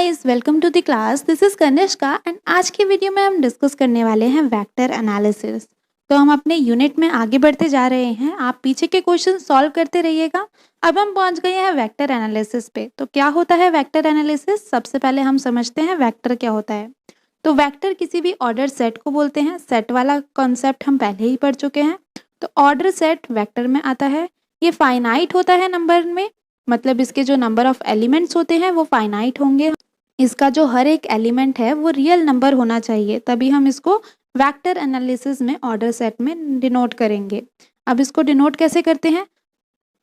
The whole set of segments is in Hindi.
Guys, welcome to the class. This is Kanishka and आज की वीडियो में हम डिस्कस करने वाले हैं वेक्टर एनालिसिस। तो हम अपने यूनिट में आगे बढ़ते जा रहे हैं। आप पीछे के क्वेश्चन सॉल्व करते रहिएगा। अब हम पहुंच गए हैं वेक्टर एनालिसिस पे। तो क्या होता है वेक्टर एनालिसिस? सबसे पहले हम समझते हैं वेक्टर क्या होता है। तो वेक्टर किसी भी ऑर्डर सेट को बोलते हैं। सेट वाला कॉन्सेप्ट हम पहले ही पढ़ चुके हैं। तो ऑर्डर सेट वेक्टर में आता है। ये फाइनाइट होता है नंबर में, मतलब इसके जो नंबर ऑफ एलिमेंट्स होते हैं वो फाइनाइट होंगे। इसका जो हर एक एलिमेंट है वो रियल नंबर होना चाहिए, तभी हम इसको वेक्टर एनालिसिस में ऑर्डर सेट में डिनोट करेंगे। अब इसको डिनोट कैसे करते हैं?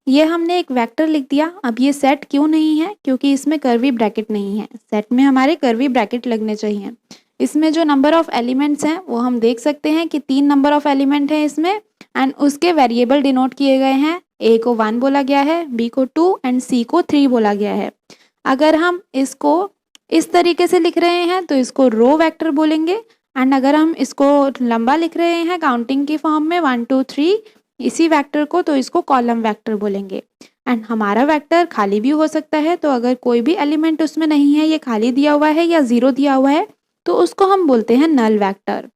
ये हमने एक वेक्टर लिख दिया। अब ये सेट क्यों नहीं है? क्योंकि इसमें कर्वी ब्रैकेट नहीं है। सेट में हमारे कर्वी ब्रैकेट लगने चाहिए। इसमें जो नंबर ऑफ एलिमेंट्स हैं वो हम देख सकते हैं कि 3 नंबर ऑफ एलिमेंट हैं इसमें, एंड उसके वेरिएबल डिनोट किए गए हैं। ए को 1 बोला गया है, बी को 2 एंड सी को 3 बोला गया है। अगर हम इसको इस तरीके से लिख रहे हैं तो इसको रो वेक्टर बोलेंगे, एंड अगर हम इसको लंबा लिख रहे हैं काउंटिंग की फॉर्म में 1 2 3 इसी वेक्टर को, तो इसको कॉलम वेक्टर बोलेंगे। एंड हमारा वेक्टर खाली भी हो सकता है, तो अगर कोई भी एलिमेंट उसमें नहीं है, ये खाली दिया हुआ है या 0 दिया हुआ है, तो उसको हम बोलते हैं नल वेक्टर।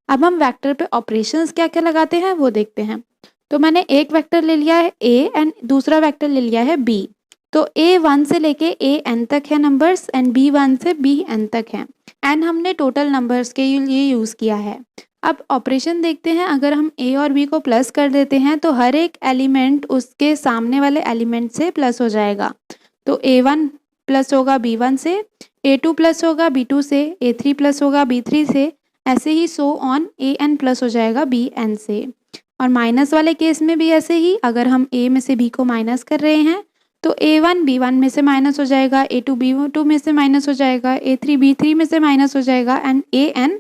अब हम वेक्टर पे ऑपरेशंस क्या क्या लगाते हैं वो देखते हैं। तो मैंने एक वेक्टर ले लिया है a एंड दूसरा वेक्टर ले लिया है b। तो a 1 से लेके a n तक है नंबर्स, एंड b 1 से b n तक है। एंड हमने टोटल नंबर्स के लिए यूज़ किया है। अब ऑपरेशन देखते हैं। अगर हम a और b को प्लस कर देते हैं तो हर एक एलिमेंट उसके सामने वाले एलिमेंट से प्लस हो जाएगा। तो a1 प्लस होगा b1 से, a2 प्लस होगा b2 से, a3 प्लस होगा b3 से, ऐसे ही सो ऑन an प्लस हो जाएगा bn से। और माइनस वाले केस में भी ऐसे ही, अगर हम a में से b को माइनस कर रहे हैं तो a1 b1 में से माइनस हो जाएगा, a2 b2 में से माइनस हो जाएगा, a3 b3 में से माइनस हो जाएगा, एंड an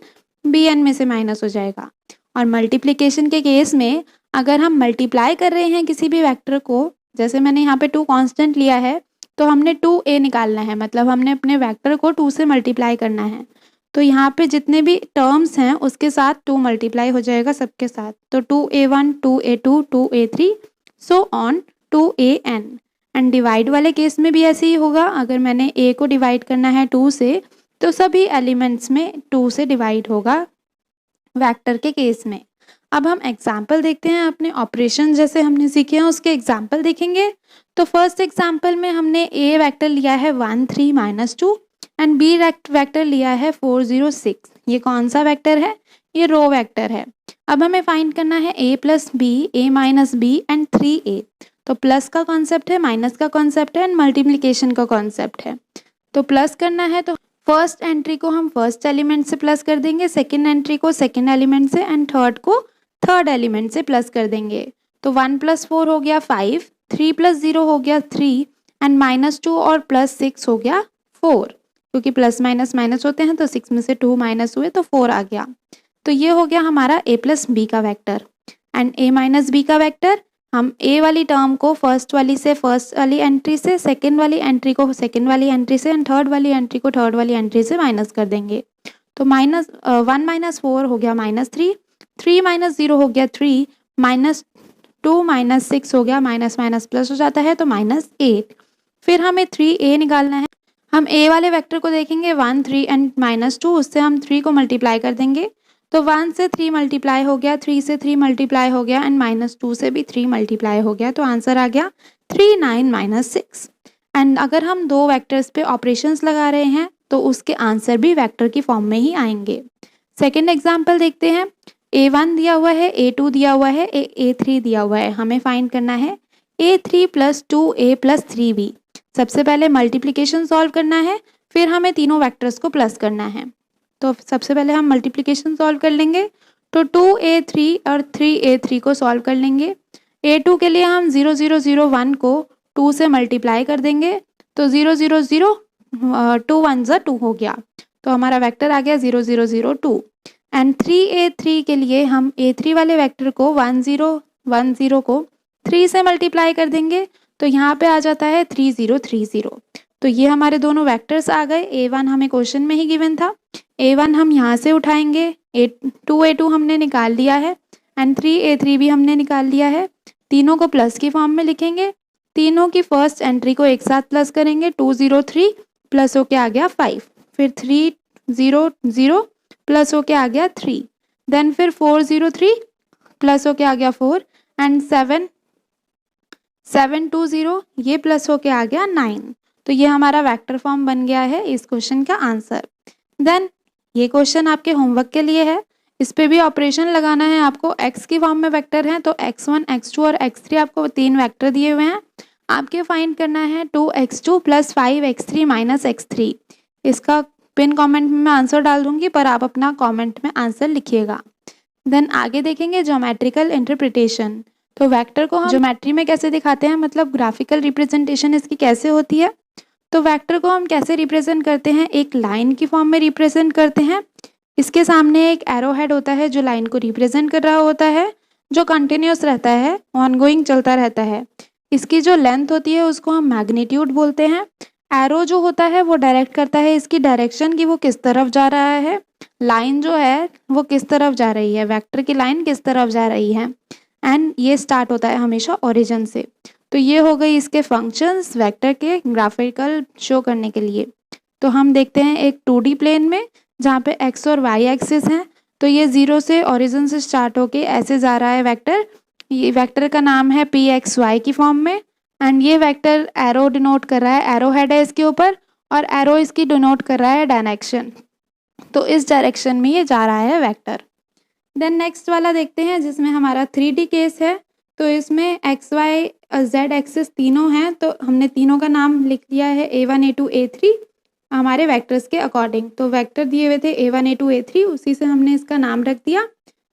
bn में से माइनस हो जाएगा। और मल्टीप्लिकेशन के केस में अगर हम मल्टीप्लाई कर रहे हैं किसी भी वेक्टर को, जैसे मैंने यहाँ पे 2 कांस्टेंट लिया है, तो हमने 2a निकालना है, मतलब हमने अपने वेक्टर को 2 से मल्टीप्लाई करना है। तो यहाँ पे जितने भी टर्म्स हैं उसके साथ 2 मल्टीप्लाई हो जाएगा सबके साथ। तो 2a1 2a2 2a3 so on 2an। And divide वाले केस में भी ऐसे ही होगा। अगर मैंने a को डिवाइड करना है 2 से, तो सभी एलिमेंट्स में 2 से डिवाइड होगा वेक्टर के केस में। अब हम एग्जाम्पल देखते हैं। अपने ऑपरेशन जैसे हमने सीखे हैं उसके एग्जाम्पल देखेंगे। तो फर्स्ट एग्जाम्पल में हमने a वेक्टर लिया है 1 3 -2 एंड बी वेक्टर लिया है 4 0 6। ये कौन सा वेक्टर है? ये रो वेक्टर है। अब हमें फाइंड करना है a plus B, a minus B and 3a। तो प्लस का कॉन्सेप्ट है, माइनस का कॉन्सेप्ट है, एंड मल्टीप्लिकेशन का कॉन्सेप्ट है। तो प्लस करना है तो फर्स्ट एंट्री को हम फर्स्ट एलिमेंट से प्लस कर देंगे, सेकेंड एंट्री को सेकेंड एलिमेंट से, एंड थर्ड को थर्ड एलिमेंट से प्लस कर देंगे। तो 1 + 4 हो गया 5, 3 + 0 हो गया 3, एंड -2 और +6 हो गया 4। क्योंकि प्लस माइनस माइनस होते हैं तो 6 में से 2 माइनस हुए तो 4 आ गया। तो ये हो गया हमारा a प्लस बी का vector. And a minus B का वेक्टर, हम a वाली टर्म को फर्स्ट वाली से फर्स्ट वाली एंट्री से, सेकेंड वाली एंट्री को सेकेंड वाली एंट्री से, एंड थर्ड वाली एंट्री को थर्ड वाली एंट्री से माइनस कर देंगे। तो -1 - 4 हो गया -3, 3 - 0 हो गया 3, -2 - 6 हो गया, माइनस माइनस प्लस हो जाता है तो -8। फिर हमें 3a निकालना है। हम a वाले वेक्टर को देखेंगे 1 3 एंड -2, उससे हम 3 को मल्टीप्लाई कर देंगे। तो 1 से 3 मल्टीप्लाई हो गया, 3 से 3 मल्टीप्लाई हो गया, एंड -2 से भी 3 मल्टीप्लाई हो गया। तो आंसर आ गया 3 9 -6। एंड अगर हम 2 वेक्टर्स पे ऑपरेशंस लगा रहे हैं तो उसके आंसर भी वेक्टर की फॉर्म में ही आएंगे। सेकेंड एग्जाम्पल देखते हैं। a1 दिया हुआ है, a2 दिया हुआ है, a3 दिया हुआ है। हमें फाइंड करना है a3 + 2a + 3b। सबसे पहले मल्टीप्लिकेशन सॉल्व करना है, फिर हमें तीनों वेक्टर्स को प्लस करना है। तो सबसे पहले हम मल्टीप्लिकेशन सॉल्व कर लेंगे। तो 2a3 और 3a3 को सॉल्व कर लेंगे। a2 के लिए हम 0 0 0 1 को 2 से मल्टीप्लाई कर देंगे। तो 0 0 0 2 1 = 2 हो गया। तो हमारा वेक्टर आ गया 0 0 0 2। एंड 3a3 के लिए हम a3 वाले वेक्टर को 1 0 1 0 को 3 से मल्टीप्लाई कर देंगे। तो यहाँ पे आ जाता है 3 0 3 0। तो ये हमारे दोनों वेक्टर्स आ गए। a1 हमें क्वेश्चन में ही गिवन था, a1 हम यहाँ से उठाएंगे, 2a2 हमने निकाल लिया है, एंड 3a3 भी हमने निकाल लिया है। तीनों को प्लस की फॉर्म में लिखेंगे। तीनों की फर्स्ट एंट्री को एक साथ प्लस करेंगे, 2 0 3 प्लस होके आ गया 5, फिर 3 0 0 प्लस होके आ गया 3, देन फिर 4 0 3 प्लस होके आ गया 4 एंड 7 7 2 0 ये प्लस होके आ गया 9। तो ये हमारा वेक्टर फॉर्म बन गया है इस क्वेश्चन का आंसर। देन ये क्वेश्चन आपके होमवर्क के लिए है, इस पे भी ऑपरेशन लगाना है आपको। x की फॉर्म में वेक्टर हैं तो x1 x2 और x3 आपको 3 वेक्टर दिए हुए हैं, आपके फाइंड करना है 2x2 plus 5x3 minus x3। इसका पिन कमेंट में मैं आंसर डाल दूंगी, पर आप अपना कमेंट में आंसर लिखिएगा। देन आगे देखेंगे ज्योमेट्रिकल इंटरप्रिटेशन। तो वेक्टर को हम ज्योमेट्री में कैसे दिखाते हैं, मतलब ग्राफिकल रिप्रेजेंटेशन इसकी कैसे होती है। तो वेक्टर को हम कैसे रिप्रेजेंट करते हैं, एक लाइन की फॉर्म में रिप्रेजेंट करते हैं। इसके सामने एक एरो हेड होता है जो लाइन को रिप्रेजेंट कर रहा होता है, जो कंटिन्यूस रहता है, ऑनगोइंग चलता रहता है। इसकी जो लेंथ होती है उसको हम मैग्नीट्यूड बोलते हैं। एरो जो होता है वो डायरेक्ट करता है इसकी डायरेक्शन की वो किस तरफ जा रहा है, लाइन जो है वो किस तरफ जा रही है, वेक्टर की लाइन किस तरफ जा रही है। एंड ये स्टार्ट होता है हमेशा ओरिजिन से। तो ये हो गई इसके फंक्शंस वेक्टर के ग्राफिकल शो करने के लिए। तो हम देखते हैं एक 2D प्लेन में जहाँ पे x और y एक्सिस हैं। तो ये 0 से ओरिजिन से स्टार्ट होके ऐसे जा रहा है वेक्टर। ये वेक्टर का नाम है pxy की फॉर्म में, एंड ये वेक्टर एरो डिनोट कर रहा है, एरो हेड है इसके ऊपर, और एरो इसकी डिनोट कर रहा है डायरेक्शन। तो इस डायरेक्शन में ये जा रहा है वेक्टर। देन नेक्स्ट वाला देखते हैं जिसमें हमारा 3D केस है। तो इसमें x y z एक्सिस तीनों हैं, तो हमने तीनों का नाम लिख लिया है a1 a2 a3 हमारे वेक्टर्स के अकॉर्डिंग। तो वेक्टर दिए हुए थे a1 a2 a3, उसी से हमने इसका नाम रख दिया।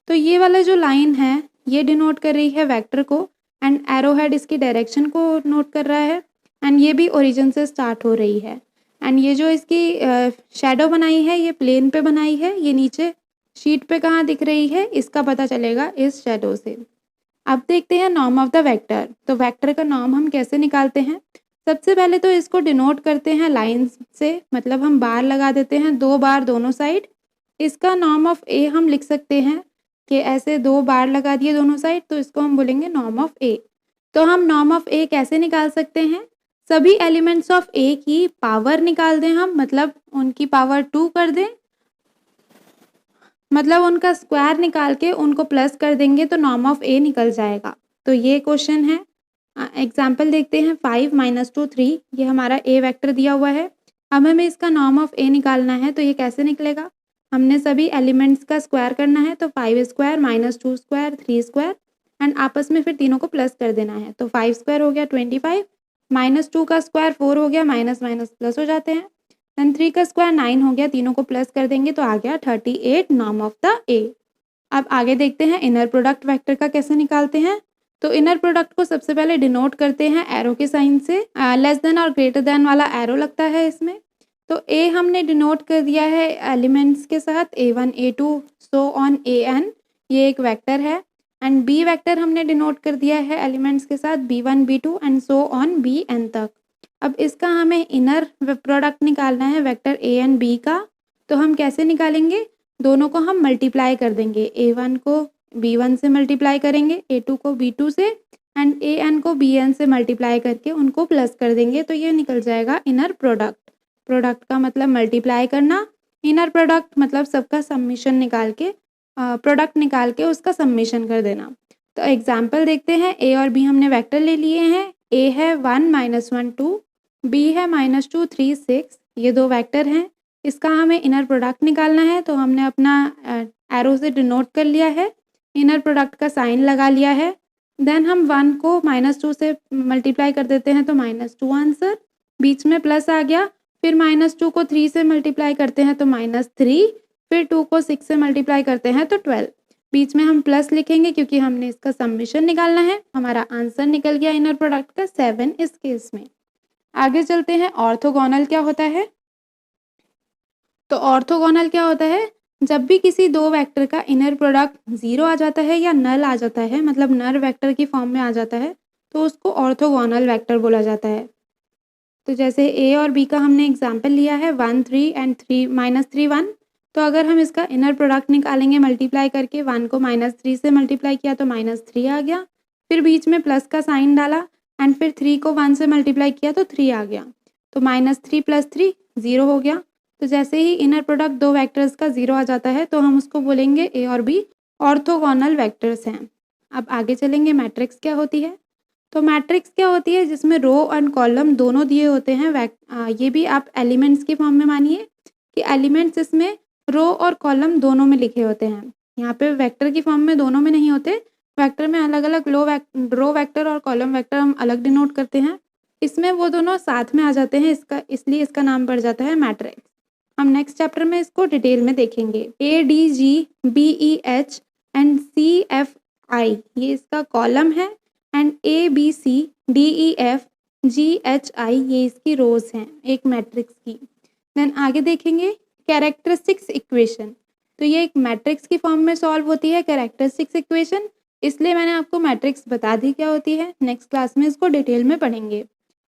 तो ये वाला जो लाइन है ये डिनोट कर रही है वेक्टर को, एंड एरो हेड इसकी डायरेक्शन को नोट कर रहा है, एंड ये भी ओरिजिन से स्टार्ट हो रही है। एंड ये जो इसकी शैडो बनाई है ये प्लेन पे बनाई है, ये नीचे शीट पे कहाँ दिख रही है इसका पता चलेगा इस शैडो से। अब देखते हैं नॉर्म ऑफ द वेक्टर। तो वेक्टर का नॉर्म हम कैसे निकालते हैं, सबसे पहले तो इसको डिनोट करते हैं लाइन से, मतलब हम बार लगा देते हैं 2 बार दोनों साइड। इसका नॉर्म ऑफ ए हम लिख सकते हैं कि ऐसे 2 बार लगा दिए दोनों साइड, तो इसको हम बोलेंगे नॉर्म ऑफ ए। तो हम नॉर्म ऑफ ए कैसे निकाल सकते हैं, सभी एलिमेंट्स ऑफ ए की पावर निकाल दें हम, मतलब उनकी पावर 2 कर दें, मतलब उनका स्क्वायर निकाल के उनको प्लस कर देंगे तो नॉर्म ऑफ ए निकल जाएगा। तो ये क्वेश्चन है। एग्जाम्पल देखते हैं 5 - 2 3, ये हमारा ए वेक्टर दिया हुआ है। अब हमें इसका नॉर्म ऑफ ए निकालना है, तो ये कैसे निकलेगा, हमने सभी एलिमेंट्स का स्क्वायर करना है। तो 5 स्क्वायर -2 स्क्वायर 3 स्क्वायर, एंड आपस में फिर तीनों को प्लस कर देना है। तो 5 स्क्वायर हो गया 25, -2 का स्क्वायर 4 हो गया, माइनस माइनस प्लस हो जाते हैं, देन 3 का स्क्वायर 9 हो गया, तीनों को प्लस कर देंगे तो आ गया 38 नॉर्म ऑफ द ए। अब आगे देखते हैं इनर प्रोडक्ट वेक्टर का कैसे निकालते हैं। तो इनर प्रोडक्ट को सबसे पहले डिनोट करते हैं एरो के साइन से, लेस देन और ग्रेटर देन वाला एरो लगता है इसमें। तो ए हमने डिनोट कर दिया है एलिमेंट्स के साथ a1 a2 so on an, ये एक वेक्टर है। एंड बी वेक्टर हमने डिनोट कर दिया है एलिमेंट्स के साथ b1 b2 and so on bn तक। अब इसका हमें इनर प्रोडक्ट निकालना है वेक्टर a एंड b का। तो हम कैसे निकालेंगे, दोनों को हम मल्टीप्लाई कर देंगे, a1 को b1 से मल्टीप्लाई करेंगे, a2 को b2 से, एंड an को bn से मल्टीप्लाई करके उनको प्लस कर देंगे, तो ये निकल जाएगा इनर प्रोडक्ट। प्रोडक्ट का मतलब मल्टीप्लाई करना, इनर प्रोडक्ट मतलब सबका सम्मिशन निकाल के, प्रोडक्ट निकाल के उसका सम्मिशन कर देना। तो एग्जाम्पल देखते हैं, ए और बी हमने वेक्टर ले लिए हैं, ए है 1 - 1 2, बी है -2 3 6, ये 2 वेक्टर हैं। इसका हमें इनर प्रोडक्ट निकालना है, तो हमने अपना एरो से डिनोट कर लिया है, इनर प्रोडक्ट का साइन लगा लिया है। देन हम 1 को -2 से मल्टीप्लाई कर देते हैं तो -2 आंसर, बीच में प्लस आ गया, फिर -2 को 3 से मल्टीप्लाई करते हैं तो -3, फिर 2 को 6 से मल्टीप्लाई करते हैं तो 12, बीच में हम प्लस लिखेंगे क्योंकि हमने इसका सम्मिशन निकालना है। हमारा आंसर निकल गया इनर प्रोडक्ट का 7 इस केस में। आगे चलते हैं, ऑर्थोगोनल क्या होता है। तो ऑर्थोगोनल क्या होता है, जब भी किसी 2 वेक्टर का इनर प्रोडक्ट 0 आ जाता है या नल आ जाता है, मतलब नल वेक्टर की फॉर्म में आ जाता है, तो उसको ऑर्थोगोनल वेक्टर बोला जाता है। तो जैसे ए और बी का हमने एग्जाम्पल लिया है 1 3 एंड 3 -3 1, तो अगर हम इसका इनर प्रोडक्ट निकालेंगे मल्टीप्लाई करके, 1 को -3 से मल्टीप्लाई किया तो -3 आ गया, फिर बीच में प्लस का साइन डाला, एंड फिर 3 को 1 से मल्टीप्लाई किया तो 3 आ गया, तो -3 + 3 0 हो गया। तो जैसे ही इनर प्रोडक्ट दो वेक्टर्स का 0 आ जाता है तो हम उसको बोलेंगे ए और बी ऑर्थोगोनल वेक्टर्स हैं। अब आगे चलेंगे, मैट्रिक्स क्या होती है? तो मैट्रिक्स क्या होती है? जिसमें रो और कॉलम दोनों दिए होते हैं। ये भी आप एलिमेंट्स की फॉर्म में मानिए कि एलिमेंट्स इसमें रो और कॉलम दोनों में लिखे होते हैं। यहाँ पे वेक्टर की फॉर्म में दोनों में नहीं होते, वेक्टर में अलग अलग रो वेक्टर और कॉलम वेक्टर हम अलग डिनोट करते हैं। इसमें वो दोनों साथ में आ जाते हैं, इसलिए इसका नाम पड़ जाता है मैट्रिक्स। हम नेक्स्ट चैप्टर में इसको डिटेल में देखेंगे। ADGBEH एंड CFI ये इसका कॉलम है एंड ABCDEFGHI ये इसकी रोज हैं एक मैट्रिक्स की। देन आगे देखेंगे कैरेक्टरिस्टिक्स इक्वेशन। तो ये एक मैट्रिक्स की फॉर्म में सॉल्व होती है कैरेक्टरिस्टिक्स इक्वेशन, इसलिए मैंने आपको मैट्रिक्स बता दी क्या होती है। नेक्स्ट क्लास में इसको डिटेल में पढ़ेंगे।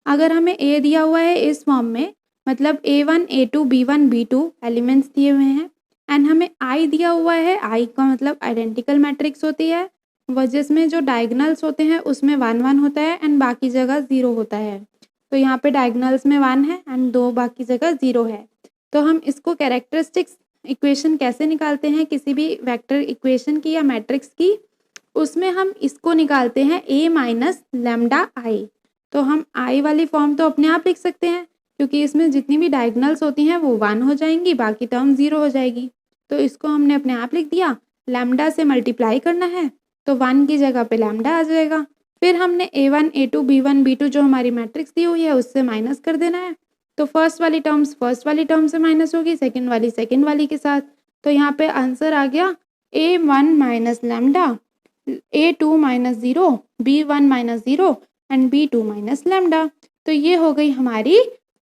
अगर हमें ए दिया हुआ है इस फॉर्म में, मतलब A1 A2 B1 B2 elements दिए हुए हैं एंड हमें आई दिया हुआ है, आई का मतलब आइडेंटिकल मैट्रिक्स होती है वह जिसमें जो डायगनल्स होते हैं उसमें 1 1 होता है एंड बाकी जगह 0 होता है। तो यहाँ पे डायगनल्स में 1 है एंड 2 बाकी जगह 0 है। तो हम इसको कैरेक्टरिस्टिक्स इक्वेशन कैसे निकालते हैं किसी भी वेक्टर इक्वेशन की या मैट्रिक्स की? उसमें हम इसको निकालते हैं A माइनस लैम्डा आई। तो हम आई वाली फॉर्म तो अपने आप लिख सकते हैं क्योंकि इसमें जितनी भी डायगनल्स होती हैं वो 1 हो जाएंगी, बाकी टर्म 0 हो जाएगी। तो इसको हमने अपने आप लिख दिया। लैम्डा से मल्टीप्लाई करना है तो 1 की जगह पे लैम्डा आ जाएगा। फिर हमने A1 A2 B1 B2 जो हमारी मैट्रिक्स दी हुई है उससे माइनस कर देना है। तो फर्स्ट वाली टर्म्स फर्स्ट वाली टर्म से माइनस होगी, सेकंड वाली सेकंड वाली के साथ। तो यहाँ पे आंसर आ गया A1 minus lambda, A2 minus 0, B1 minus 0 and B2 minus lambda. तो ये हो गई हमारी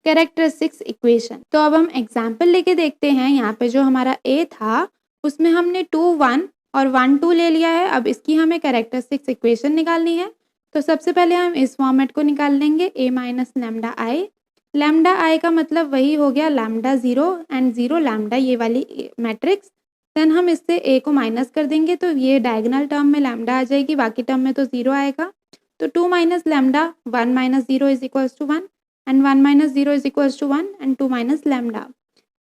कैरेक्टरिस्टिक्स इक्वेशन। तो अब हम एग्जाम्पल लेके देखते हैं। यहाँ पे जो हमारा A था उसमें हमने 2 1 और 1 2 ले लिया है। अब इसकी हमें कैरेक्टरिस्टिक्स इक्वेशन निकालनी है। तो सबसे पहले हम इस फॉर्मेट को निकाल लेंगे, A minus lambda I. Lambda I का मतलब वही हो गया लैम्डा 0 एंड 0 लैम्डा, ये वाली मैट्रिक्स। देन हम इससे A को माइनस कर देंगे तो ये डायगोनल टर्म में लैम्डा आ जाएगी, बाकी टर्म में तो 0 आएगा। तो 2 minus lambda 1 minus 0 is equals to 1 and 1 minus 0 is equals to 1 and 2 minus lambda.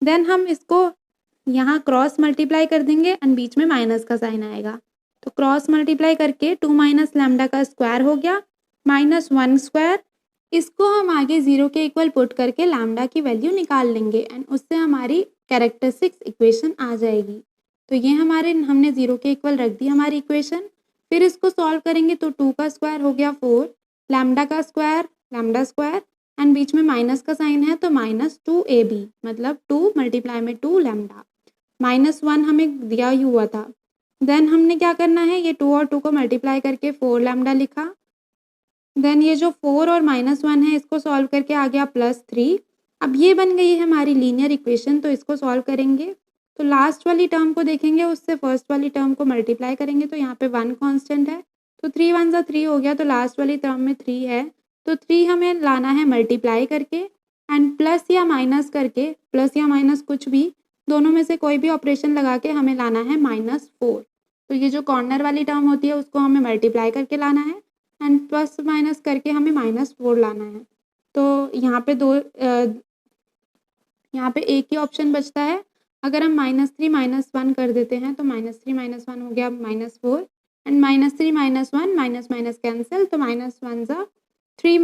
Then हम इसको यहाँ क्रॉस मल्टीप्लाई कर देंगे एंड बीच में माइनस का साइन आएगा। तो क्रॉस मल्टीप्लाई करके 2 माइनस लैम्डा का स्क्वायर हो गया माइनस 1 स्क्वायर। इसको हम आगे 0 के इक्वल पुट करके लैम्डा की वैल्यू निकाल लेंगे एंड उससे हमारी कैरेक्टरिस्टिक्स इक्वेशन आ जाएगी। तो ये हमने 0 के इक्वल रख दी हमारी इक्वेशन। फिर इसको सॉल्व करेंगे तो 2 का स्क्वायर हो गया 4, लैम्डा का स्क्वायर लैम्डा स्क्वायर एंड बीच में माइनस का साइन है तो माइनस 2AB, मतलब 2 मल्टीप्लाई में 2 लैम्डा, माइनस 1 हमें दिया ही हुआ था। देन हमने क्या करना है, ये 2 और 2 को मल्टीप्लाई करके 4 लैम्डा लिखा। देन ये जो 4 और माइनस 1 है इसको सॉल्व करके आ गया +3। अब ये बन गई है हमारी लीनियर इक्वेशन। तो इसको सॉल्व करेंगे तो लास्ट वाली टर्म को देखेंगे, उससे फर्स्ट वाली टर्म को मल्टीप्लाई करेंगे तो यहाँ पे 1 कांस्टेंट है तो 3 1 सा 3 हो गया। तो लास्ट वाली टर्म में 3 है तो 3 हमें लाना है मल्टीप्लाई करके एंड प्लस या माइनस करके, प्लस या माइनस कुछ भी, दोनों में से कोई भी ऑपरेशन लगा के हमें लाना है -4। तो ये जो कॉर्नर वाली टर्म होती है उसको हमें मल्टीप्लाई करके लाना है एंड प्लस माइनस करके हमें -4 लाना है। तो यहाँ पे यहाँ पे एक ही ऑप्शन बचता है। अगर हम -3 -1 कर देते हैं तो -3 -1 हो गया -4 एंड -3 -1 माइनस कैंसिल तो -1 ज़ा 3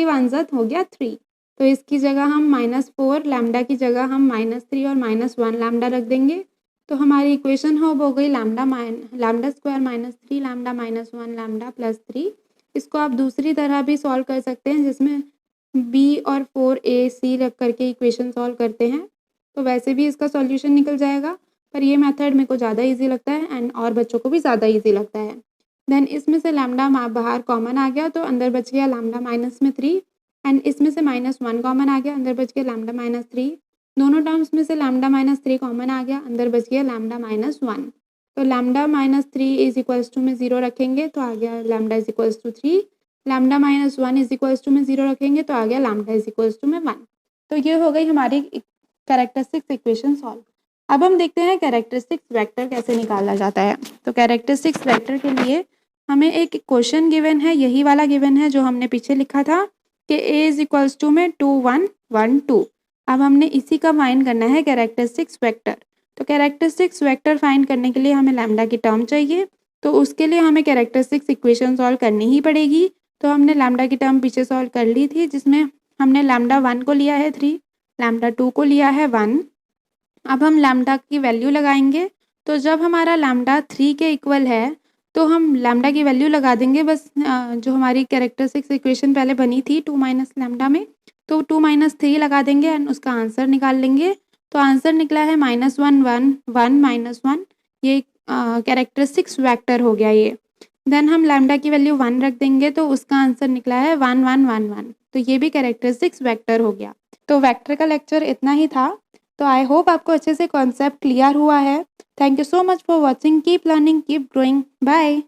1 ज़ा हो गया 3। तो इसकी जगह हम -4 लैम्डा की जगह हम -3 और -1 लैम्डा रख देंगे। तो हमारी इक्वेशन हो गई लैम्डा स्क्वायर -3 लैम्डा -1 लैम्डा +3। इसको आप दूसरी तरह भी सॉल्व कर सकते हैं जिसमें B और 4AC रख करके इक्वेशन सॉल्व करते हैं, तो वैसे भी इसका सॉल्यूशन निकल जाएगा। पर ये मेथड मेरे को ज़्यादा इजी लगता है एंड और बच्चों को भी ज़्यादा इजी लगता है। देन इसमें से लैम्डा बाहर कॉमन आ गया तो अंदर बच गया लैम्डा माइनस में 3 एंड इसमें से -1 कॉमन आ गया, अंदर बच गया लैम्डा -3। दोनों टर्म्स में से लैम्डा -3 कॉमन आ गया, अंदर बच गया लैम्डा -1। तो लैम्डा -3 इज इक्वल्स टू में 0 रखेंगे तो आ गया lambda is equals to 3। Lambda -1 is equals to में 0 रखेंगे तो आ गया लैम्डा इज इक्वल्स टू में 1। तो ये हो गई हमारी कैरेक्टरिस्टिक्स इक्वेशन सॉल्व। अब हम देखते हैं कैरेक्टरिस्टिक्स वेक्टर कैसे निकाला जाता है। तो कैरेक्टरिस्टिक्स वेक्टर के लिए हमें एक क्वेश्चन गिवन है, यही वाला गिवन है जो हमने पीछे लिखा था कि A इज इक्वल्स टू में 2 1 1 2। अब हमने इसी का फाइंड करना है कैरेक्टरिस्टिक्स वेक्टर। तो कैरेक्टरिस्टिक्स वेक्टर फाइंड करने के लिए हमें लैम्डा की टर्म चाहिए, तो उसके लिए हमें कैरेक्टरिस्टिक्स इक्वेशन सॉल्व करनी ही पड़ेगी। तो हमने लैम्डा की टर्म पीछे सॉल्व कर ली थी, जिसमें हमने लैम्डा 1 को लिया है 3, लैम्डा 2 को लिया है 1। अब हम लैम्डा की वैल्यू लगाएंगे, तो जब हमारा लैम्डा 3 के इक्वल है तो हम लैम्डा की वैल्यू लगा देंगे बस। जो हमारी कैरेक्टरिस्टिक्स इक्वेशन पहले बनी थी 2 माइनस लैम्डा में, तो 2 माइनस 3 लगा देंगे एंड उसका आंसर निकाल लेंगे। तो आंसर निकला है -1 1 1 -1। ये कैरेक्टरिस्टिक्स वेक्टर हो गया ये। देन हम लैम्डा की वैल्यू 1 रख देंगे, तो उसका आंसर निकला है 1 1 1 1। तो ये भी कैरेक्टरिस्टिक्स वेक्टर हो गया। तो वेक्टर का लेक्चर इतना ही था। तो आई होप आपको अच्छे से कॉन्सेप्ट क्लियर हुआ है। Thank you so much for watching. Keep learning, keep growing. Bye.